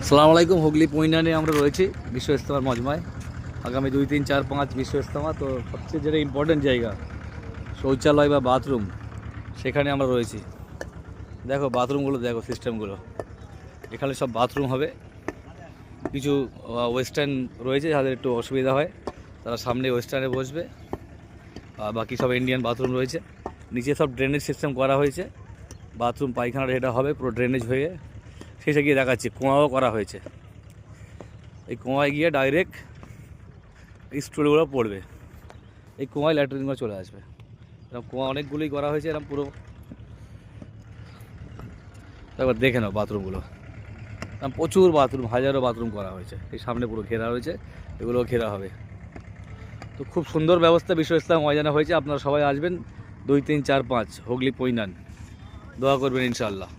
আসসালামু আলাইকুম। হুগলি পইনানে আমরা রয়েছি বিশ্ব ইজতেমার মজমায়। আগামী 2, 3, 4, 5 বিশ্ব ইজতেমা। তো সবচেয়ে যেটা ইম্পর্টেন্ট জায়গা শৌচালয় বা বাথরুম, সেখানে আমরা রয়েছি। দেখো বাথরুমগুলো, দেখো সিস্টেমগুলো। এখানে সব বাথরুম হবে। কিছু ওয়েস্টার্ন রয়েছে, যাদের একটু অসুবিধা হয় তারা সামনে ওয়েস্টার্নে বসবে। আর বাকি সব ইন্ডিয়ান বাথরুম রয়েছে। নিচে সব ড্রেনেজ সিস্টেম করা হয়েছে। বাথরুম পায়খানার এটা হবে পুরো ড্রেনেজ হয়ে। শেষে গিয়ে দেখাচ্ছি কুয়াও করা হয়েছে। এই কুয়ায় গিয়ে ডাইরেক্ট এই স্টুলগুলো পড়বে, এই কুয়ায় ল্যাট্রিনগুলো চলে আসবে। এরকম কুয়া অনেকগুলোই করা হয়েছে, এরকম পুরো। একবার দেখে নাও বাথরুমগুলো, প্রচুর বাথরুম, হাজারো বাথরুম করা হয়েছে। এই সামনে পুরো ঘেরা হয়েছে, এগুলোও ঘেরা হবে। তো খুব সুন্দর ব্যবস্থা বিশ্ব ইজতেমা ময়দানে হয়েছে। আপনারা সবাই আসবেন 2, 3, 4, 5 হুগলি পইনান। দোয়া করবেন ইনশাআল্লাহ।